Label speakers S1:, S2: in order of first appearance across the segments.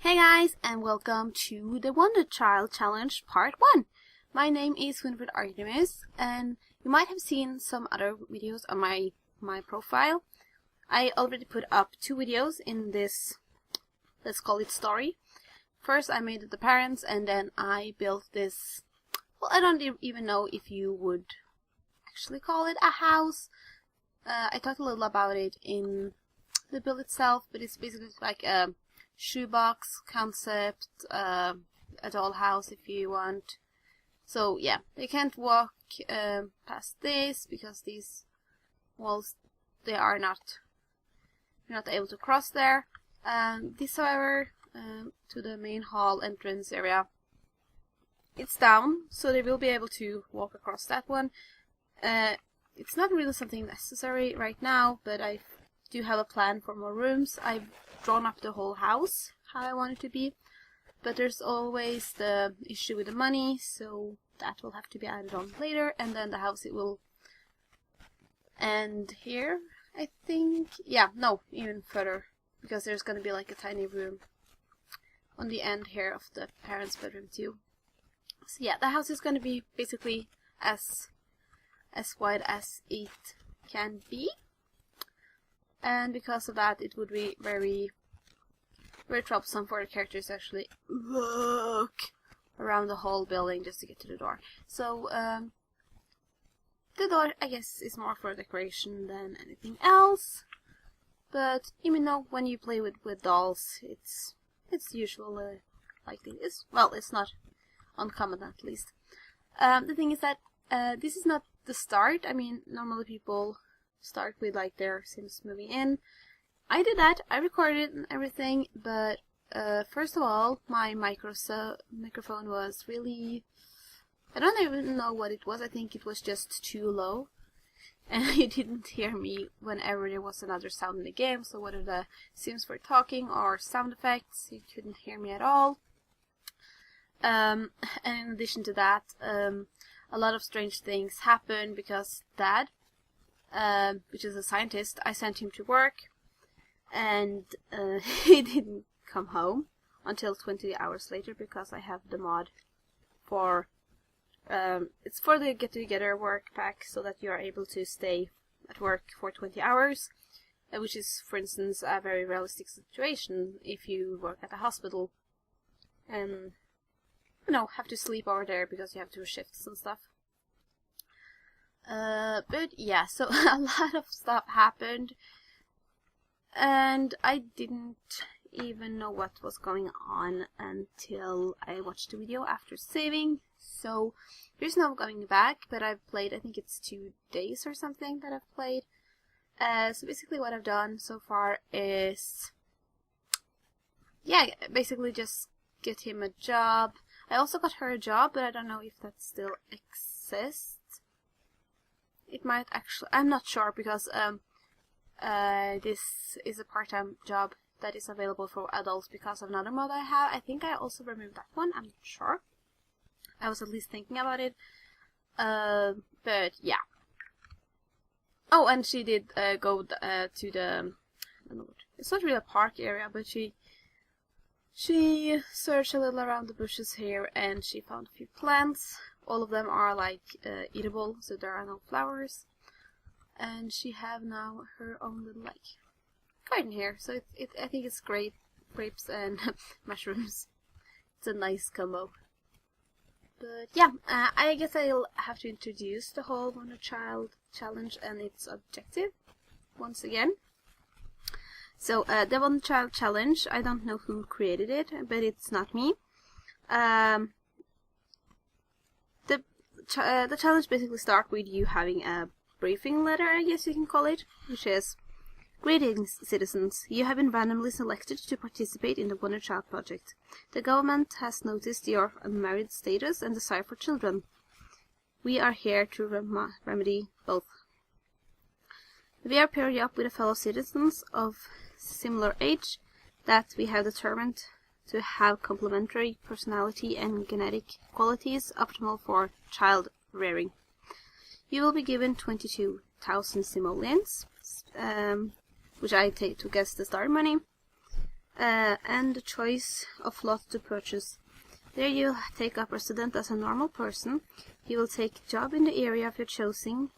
S1: Hey guys, and welcome to the Wonder Child Challenge Part 1. My name is WinnifredArtemis, and you might have seen some other videos on my profile. I already put up 2 videos in this, let's call it story. First I made the parents, and then I built this, well, I don't even know if you would actually call it a house. I talked a little about it in the build itself, but it's basically like a shoebox concept, a dollhouse if you want. So yeah, they can't walk past this because these walls, you're not able to cross there. This, however, to the main hall entrance area, it's down, so they will be able to walk across that one. It's not really something necessary right now, but I do have a plan for more rooms. I've drawn up the whole house how I want it to be, but there's always the issue with the money, so that will have to be added on later. And then the house, it will end here, I think. Yeah, no, even further, because there's gonna be like a tiny room on the end here of the parents' bedroom too. So yeah, the house is gonna be basically as wide as it can be. And because of that, it would be very troublesome for the characters to actually walk around the whole building just to get to the door. So the door, I guess, is more for decoration than anything else. But even though when you play with dolls, it's usually like this. Well, it's not uncommon, at least. The thing is that this is not the start. I mean, normally people start with like their Sims moving in. I did that, I recorded and everything, but first of all, my microphone was really, I don't even know what it was. I think it was just too low, and you didn't hear me whenever there was another sound in the game. So whether the Sims were talking or sound effects, you couldn't hear me at all. And in addition to that, a lot of strange things happened because Dad, which is a scientist, I sent him to work, and he didn't come home until 20 hours later because I have the mod for, it's for the get together work pack, so that you are able to stay at work for 20 hours, which is, for instance, a very realistic situation if you work at a hospital and, you know, have to sleep over there because you have 2 shifts and stuff. But yeah, so a lot of stuff happened, and I didn't even know what was going on until I watched the video after saving. So there's no going back, but I've played, I think it's 2 days or something that I've played. So basically what I've done so far is, yeah, basically just get him a job. I also got her a job, but I don't know if that still exists. It might actually, I'm not sure, because this is a part-time job that is available for adults because of another mod I have. I think I also removed that one, I'm not sure. I was at least thinking about it. But yeah. Oh, and she did go to the, I don't know, it's not really a park area, but she searched a little around the bushes here, and she found a few plants. All of them are like eatable, so there are no flowers. And she have now her own little like garden here. So I think it's great, grapes and mushrooms. It's a nice combo. But yeah, I guess I'll have to introduce the whole Wonder Child Challenge and its objective once again. So the Wonder Child Challenge, I don't know who created it, but it's not me. The challenge basically starts with you having a briefing letter, I guess you can call it, which is: "Greetings, citizens. You have been randomly selected to participate in the Wonder Child project. The government has noticed your unmarried status and desire for children. We are here to remedy both. We are pairing you up with fellow citizens of similar age that we have determined to have complementary personality and genetic qualities optimal for child rearing. You will be given 22,000 simoleons, which I take to guess the start money. and the choice of lot to purchase. There you'll take up resident as a normal person. You will take job in the area of your choosing,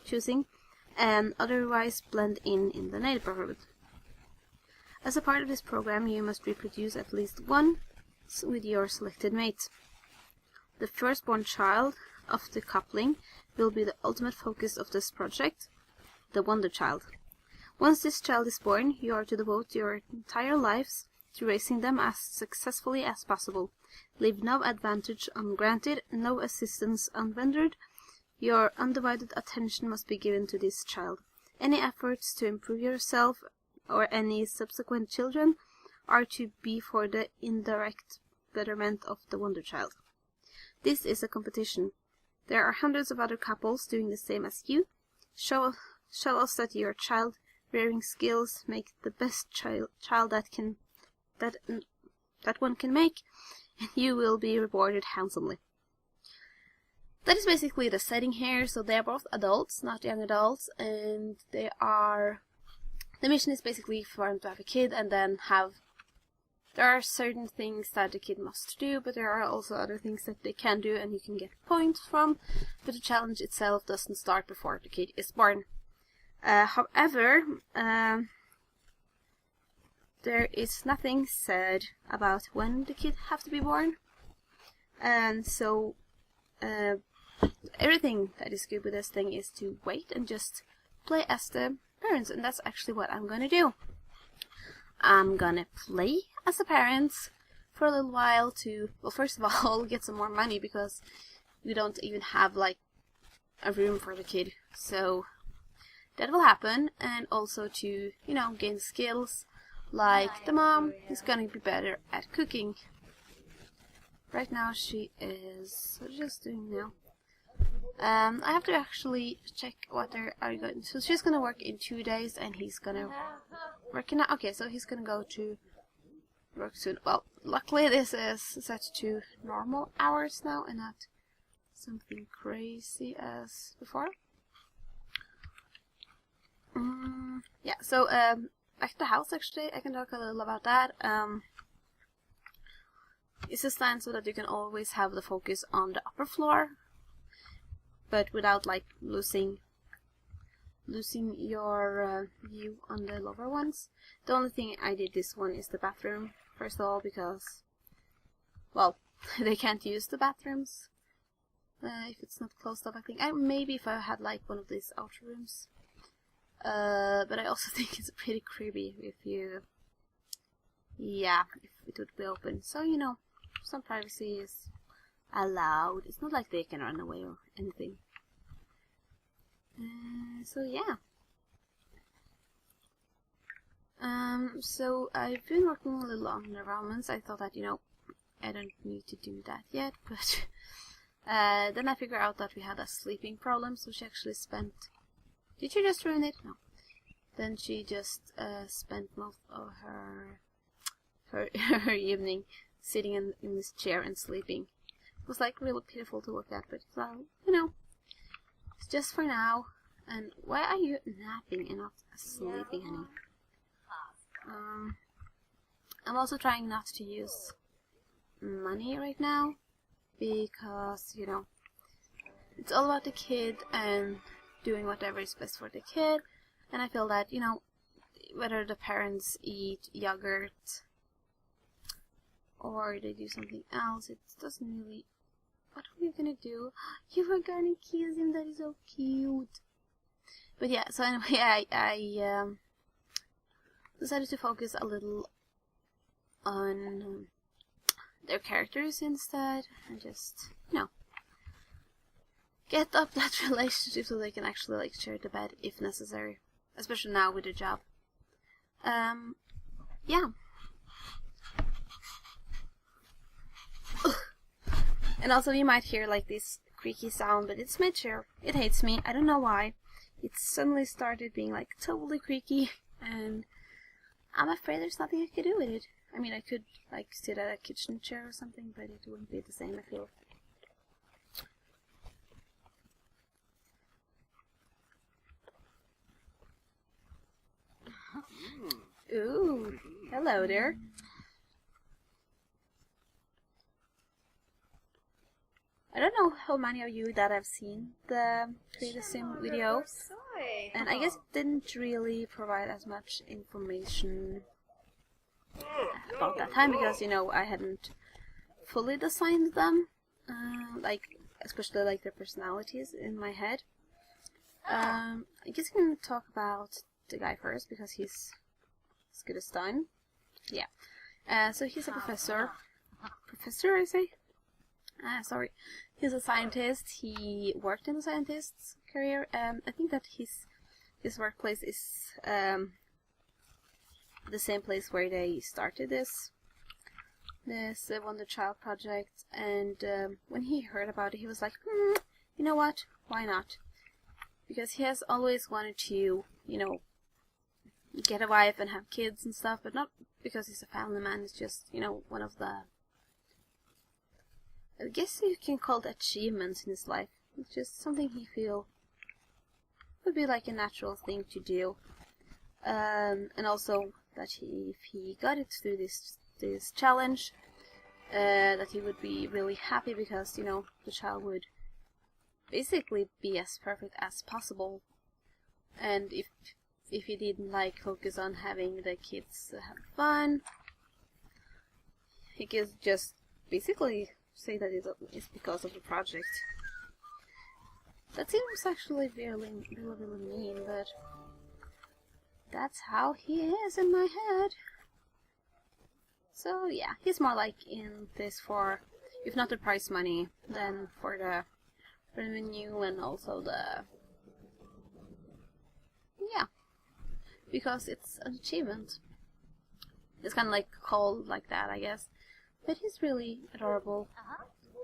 S1: and otherwise blend in the neighborhood. As a part of this program, you must reproduce at least once with your selected mate. The firstborn child of the coupling will be the ultimate focus of this project, the wonder child. Once this child is born, you are to devote your entire lives to raising them as successfully as possible. Leave no advantage ungranted, no assistance unrendered. Your undivided attention must be given to this child. Any efforts to improve yourself or any subsequent children are to be for the indirect betterment of the wonder child. This is a competition. There are hundreds of other couples doing the same as you. Show us that your child-rearing skills make the best child that one can make, and you will be rewarded handsomely. That is basically the setting here. So they are both adults, not young adults, and they are... The mission is basically for them to have a kid and then have... There are certain things that the kid must do, but there are also other things that they can do and you can get points from, but the challenge itself doesn't start before the kid is born. However, there is nothing said about when the kid have to be born, and so everything that is good with this thing is to wait and just play as the parents, and that's actually what I'm gonna do. I'm gonna play as the parents for a little while to, well, first of all, get some more money because we don't even have like a room for the kid, so that will happen, and also to, you know, gain skills. Like the mom is gonna be better at cooking. Right now she is... What is she doing now? I have to actually check what they are going. So she's gonna work in 2 days, and he's gonna work in... Okay, so he's gonna go to work soon. Well, luckily this is set to normal hours now, and not something crazy as before. Yeah, so back to the house, actually, I can talk a little about that. It's designed so that you can always have the focus on the upper floor, but without like losing your view on the lower ones. The only thing I did this one is the bathroom, first of all, because, well, they can't use the bathrooms if it's not closed up. I think maybe if I had like one of these outer rooms. But I also think it's pretty creepy if you... Yeah, if it would be open. So, you know, some privacy is allowed. It's not like they can run away or anything. So, yeah. So I've been working a little on the romance. I thought that, you know, I don't need to do that yet, but... then I figured out that we had a sleeping problem, so she actually spent... Did she just ruin it? No. Then she just spent most of her evening sitting in this chair and sleeping. It was like really pitiful to look at, but you know, it's just for now. And why are you napping and not sleeping, honey? I'm also trying not to use money right now because, you know, it's all about the kid and doing whatever is best for the kid, and I feel that, you know, whether the parents eat yogurt or they do something else, it doesn't really... What are you gonna do? You were gonna kiss him, that is so cute. But yeah, so anyway, I decided to focus a little on their characters instead, and just, you know, get up that relationship so they can actually like share the bed if necessary, especially now with the job. Yeah. Ugh. And also you might hear like this creaky sound, but it's my chair. It hates me. I don't know why. It suddenly started being like totally creaky, and I'm afraid there's nothing I could do with it. I mean, I could like sit at a kitchen chair or something, but it wouldn't be the same, I feel. Ooh, hello there. I don't know how many of you that have seen the Create a Sim video, and I guess it didn't really provide as much information about that time because, you know, I hadn't fully designed them, like, especially like their personalities in my head. I guess we can talk about the guy first because he's as good as done. Yeah. So he's a professor. Professor, I say? Sorry. He's a scientist. He worked in a scientist's career. I think that his workplace is the same place where they started this Wonder Child project. And when he heard about it, he was like, you know what? Why not? Because he has always wanted to, you know, get a wife and have kids and stuff, but not because he's a family man. It's just, you know, one of the, I guess you can call it achievements in his life. It's just something he feel would be like a natural thing to do. And also that if he got it through this challenge, that he would be really happy because, you know, the child would basically be as perfect as possible. And if he didn't like focus on having the kids have fun, he could just basically say that it's because of the project. That seems actually really mean, but that's how he is in my head. So yeah, he's more like in this for, if not the prize money, then for the revenue and also the, yeah, because it's an achievement. It's kind of like called like that, I guess. But he's really adorable.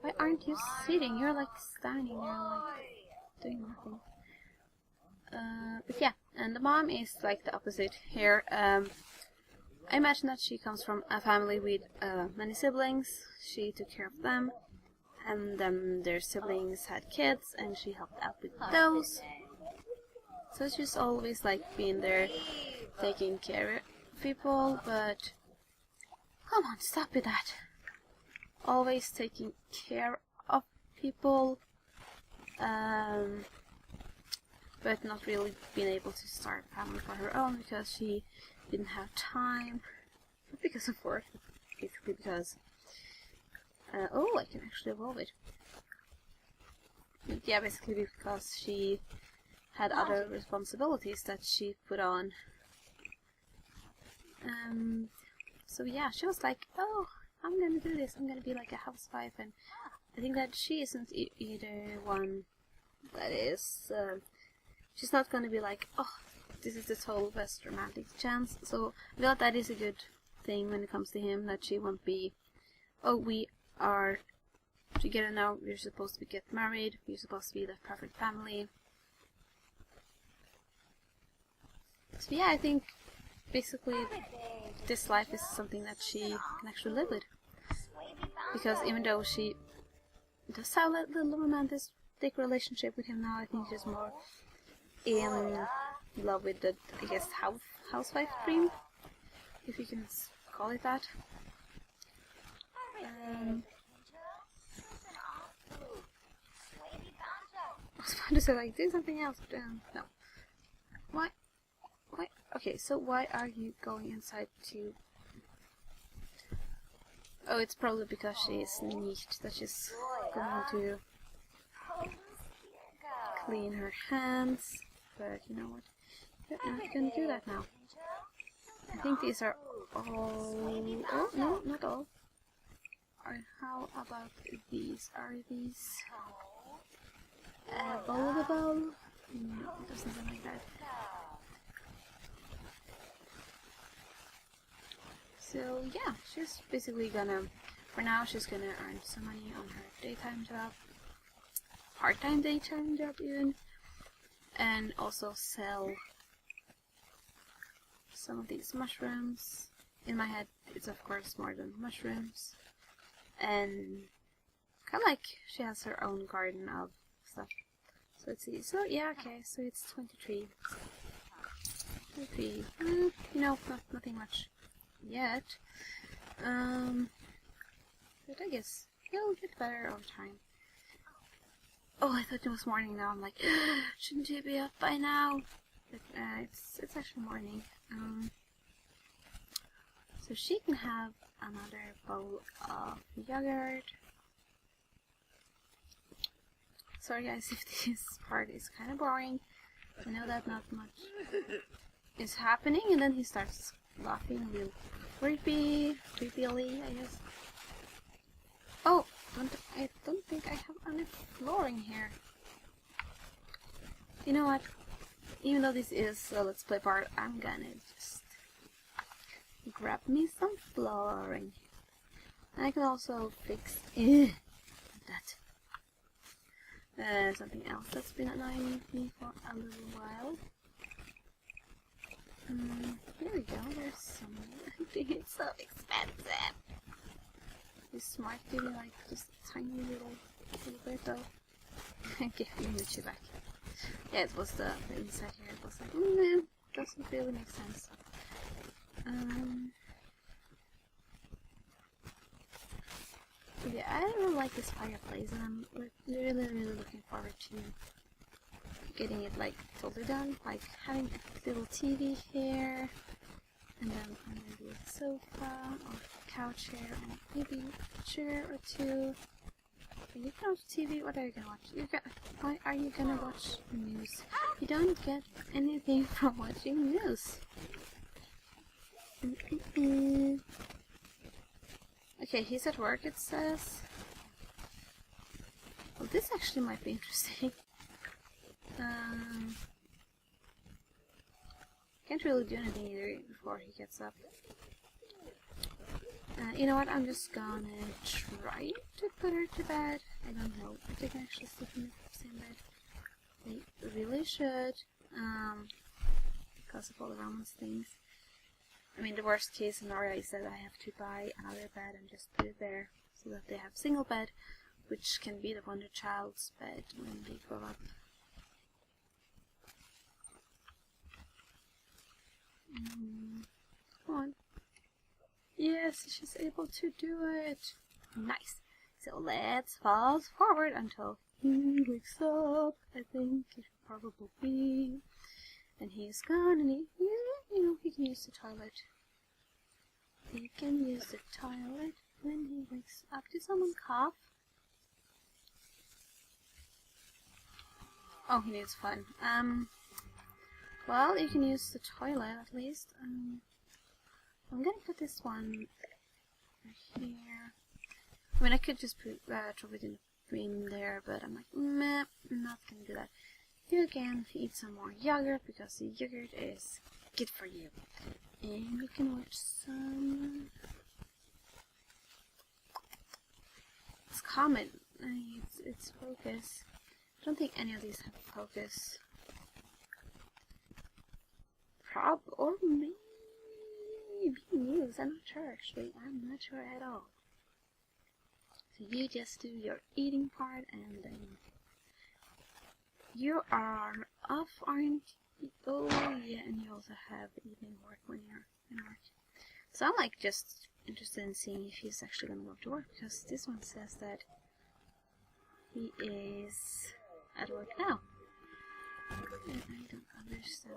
S1: Why aren't you sitting? You're like standing there, like doing nothing. But yeah, and the mom is like the opposite here. I imagine that she comes from a family with many siblings. She took care of them, and then their siblings had kids, and she helped out with those. So she's always like being there, taking care of people, but come on, stop with that. Always taking care of people, but not really being able to start a family for her own because she didn't have time. Not because of work, but basically because oh, I can actually evolve it. But yeah, basically because she had other responsibilities that she put on. So yeah, she was like, oh, I'm gonna do this, I'm gonna be like a housewife, and I think that she isn't either one that is, she's not gonna be like, oh, this is the total best romantic chance. So I feel that is a good thing when it comes to him, that she won't be, oh, we are together now, we're supposed to get married, we're supposed to be the perfect family. So yeah, I think basically this life is something that she can actually live with. Because even though she does have a little romantic relationship with him now, I think she's more in love with the, I guess, housewife dream, if you can call it that. I was about to say, like, do something else, but no. Why? Okay, so why are you going inside to... Oh, it's probably because she's neat, that she's going to clean her hands. But you know what? You're not going to do that now. I think these are all... Oh, no, not all. Or how about these? Are these... bowlable? No, it doesn't sound like that. So yeah, she's basically gonna, for now, she's gonna earn some money on her daytime job, part-time daytime job even, and also sell some of these mushrooms. In my head, it's of course more than mushrooms, and kind of like she has her own garden of stuff. So let's see. So yeah, okay. So it's 23. 23. You know, nothing much yet. But I guess it'll get better over time. Oh, I thought it was morning now. I'm like, shouldn't you be up by now? But it's actually morning. So she can have another bowl of yogurt. Sorry guys if this part is kind of boring. I know that not much is happening, and then he starts laughing real creepily, I guess. Oh, I don't think I have any flooring here. You know what? Even though this is a Let's Play part, I'm gonna just grab me some flooring. And I can also fix that. Something else that's been annoying me for a little while. Here we go, there's some. It's so expensive. This smart TV, like just a tiny little bit though. Give you back. Yeah, it was the inside here. It was like, doesn't really make sense. Yeah, I really like this fireplace, and I'm really looking forward to getting it like totally done. Like having a little TV here, and then maybe a sofa or couch here, and maybe a chair or two. You can watch TV. What are you gonna watch? Why are you gonna watch news? You don't get anything from watching news. Okay, he's at work, it says. Well, this actually might be interesting. Can't really do anything either before he gets up. You know what, I'm just gonna try to put her to bed. I don't know if they can actually sleep in the same bed. They really should, because of all the romance things. I mean, the worst case scenario is that I have to buy another bed and just put it there, so that they have single bed, which can be the Wonder Child's bed when they grow up. Come on. Yes, she's able to do it. Nice. So let's fast forward until he wakes up. I think it should probably be. And he's gonna need, you know, he can use the toilet. He can use the toilet when he wakes up. Did someone cough? Oh, he needs fun. Well, you can use the toilet at least. I'm gonna put this one right here. I mean, I could just put drop it in there, but I'm like, meh, I'm not gonna do that. You can eat some more yogurt because the yogurt is good for you. And you can watch some. It's common. It's focus. I don't think any of these have focus. Or maybe news. I'm not sure actually. I'm not sure at all. So you just do your eating part, and then you are off, aren't you? Oh yeah, and you also have evening work when you're in work. So I'm like just interested in seeing if he's actually gonna go to work, because this one says that he is at work now. And I don't understand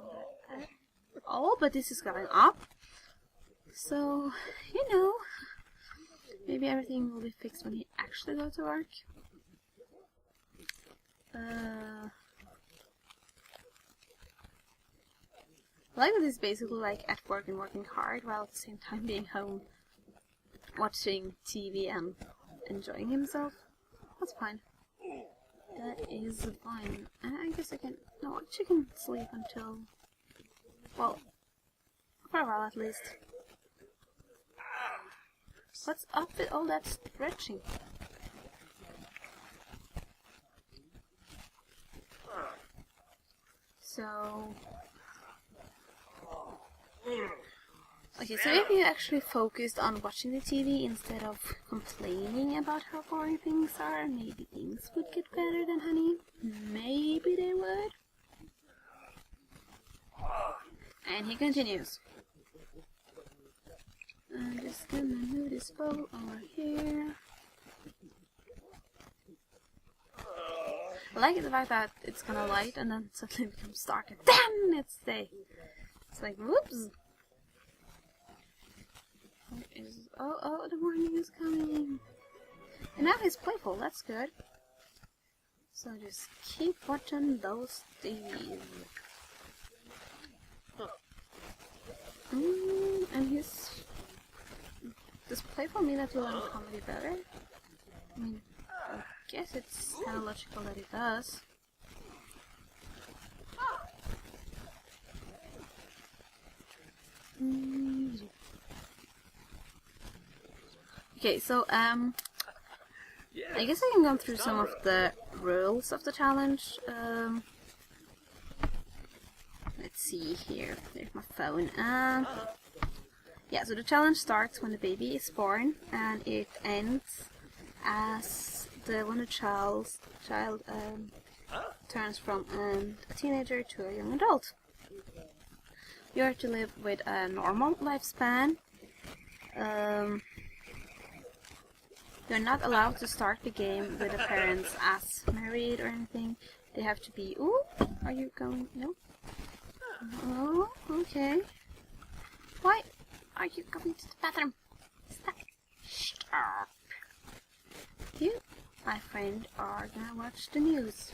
S1: that at all, but this is going up. So, you know, maybe everything will be fixed when he actually goes to work. I like that he's basically like at work and working hard while at the same time being home watching TV and enjoying himself. That's fine. That is fine. And I guess I can, no, she can sleep until, well, for a while at least. What's up with all that stretching? So, okay, so if you actually focused on watching the TV instead of complaining about how boring things are, maybe things would get better then, honey. Maybe they would. And he continues. I'm just gonna move this bowl over here. I like the fact that it's kind of light and then suddenly it becomes dark and then it's day. It's like, whoops! Oh, the morning is coming. And now he's playful, that's good. So just keep watching those TVs. And he's... Does playful mean that you learn comedy better? I mean, I guess it's kind of logical that it does. Okay, so I guess I can go through some of the rules of the challenge. Let's see here. There's my phone. Yeah, so the challenge starts when the baby is born, and it ends as when the child turns from a teenager to a young adult. You are to live with a normal lifespan. You're not allowed to start the game with the parents as married or anything. They have to be... Ooh, are you going... No? Oh, okay. Why are you going to the bathroom? Stop. Stop. You, my friend, are gonna watch the news.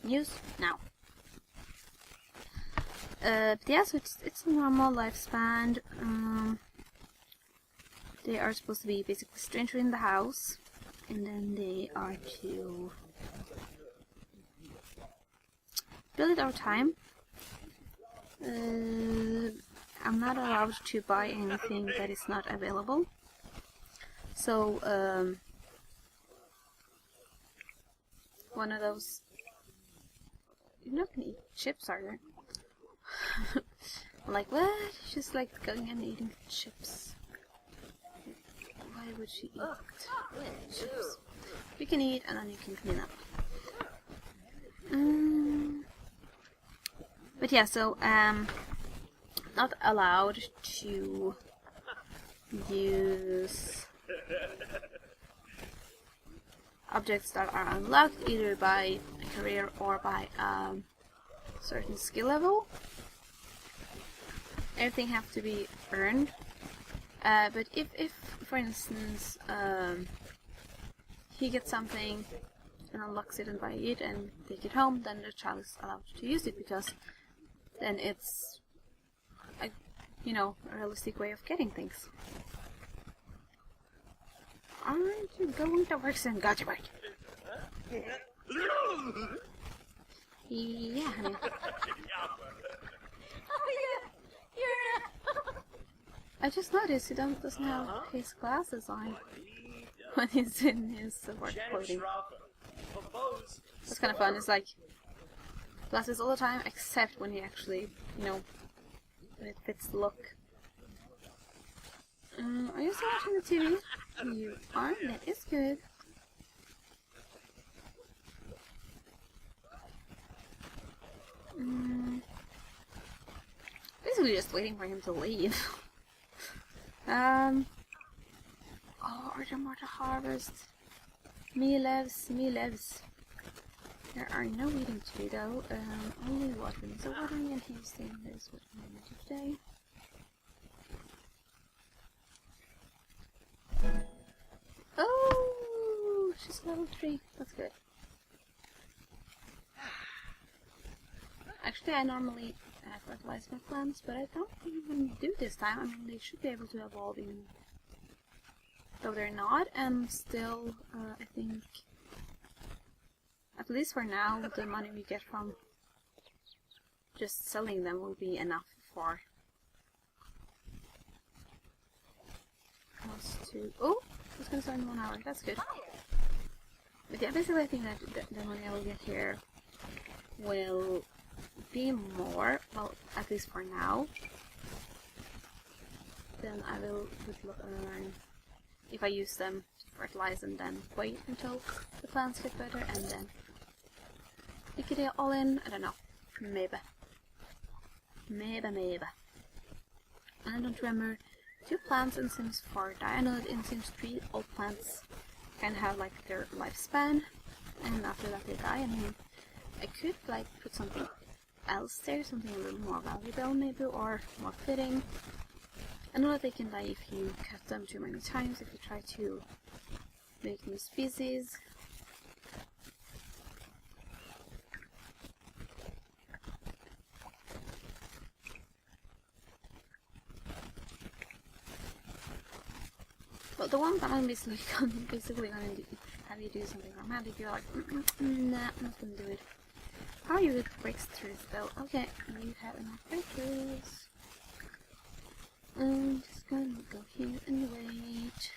S1: News now. Yeah, so it's a normal lifespan. They are supposed to be basically strangers in the house, and then they are to build it over time. I'm not allowed to buy anything that is not available. So, one of those... You're not gonna eat chips, are you? Like, what? Just like going and eating chips. Why would she eat chips? You can eat and then you can clean up. But yeah, so not allowed to use objects that are unlocked either by a career or by a certain skill level. Everything has to be earned. But if for instance, he gets something and unlocks it and buy it and take it home, then the child is allowed to use it, because then it's a, you know, a realistic way of getting things. Aren't you going to work soon? Got your work. Yeah, honey. I just noticed he doesn't have his glasses on when he's in his work clothing. That's kind of fun. It's like glasses all the time, except when he actually, you know, when it fits the look. Are you still watching the TV? You are? That is good. Basically just waiting for him to leave. Oh, are there more to harvest? Me lives. There are no eating to do though, only watering. So watering and hasting is what I'm going to do today. Oh, she's level 3. That's good. Actually, I normally fertilize my plants, but I don't even do this time. I mean, they should be able to evolve even though they're not, and still, I think, at least for now, the money we get from just selling them will be enough for us to... Oh! It's gonna start in 1 hour, that's good. But yeah, basically I think that the money I will get here will be more, well, at least for now, than I will earn if I use them to fertilize and then wait until the plants get better and then pick it all in. I don't know. Maybe. And I don't remember, do plants in Sims 4 die? I know that in Sims 3 all plants kind of have like their lifespan, and after that they die. I mean, I could like put something else there, something a little more valuable maybe, or more fitting. I know that they can die if you cut them too many times, if you try to make new species. But the one that I'm basically gonna do, have you do something romantic, you're like, nah, I'm not gonna do it. How are you with breakthroughs though? Okay, you have enough breakthroughs. I'm just gonna go here and wait.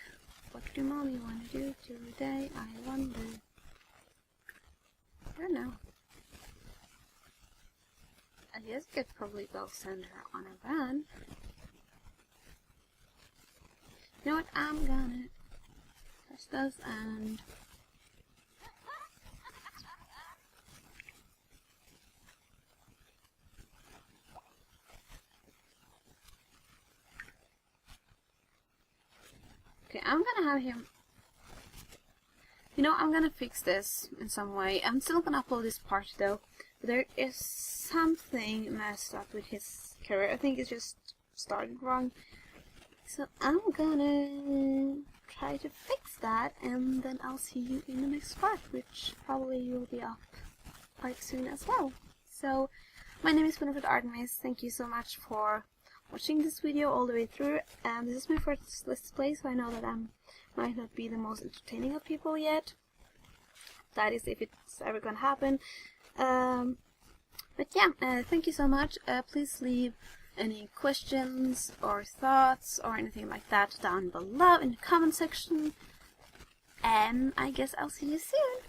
S1: What do mommy wanna do today? I wonder. I don't know. I guess I could probably go send her on a van. You know what? I'm gonna touch those and okay, I'm gonna have him. You know, I'm gonna fix this in some way. I'm still gonna upload this part though. There is something messed up with his career. I think it's just started wrong. So I'm gonna try to fix that, and then I'll see you in the next part, which probably will be up quite soon as well. So, my name is WinnifredArtemis. Thank you so much for watching this video all the way through. And this is my first Let's Play, so I know that I might not be the most entertaining of people yet. That is if it's ever gonna happen. But yeah, thank you so much. Please leave any questions or thoughts or anything like that down below in the comment section. And I guess I'll see you soon.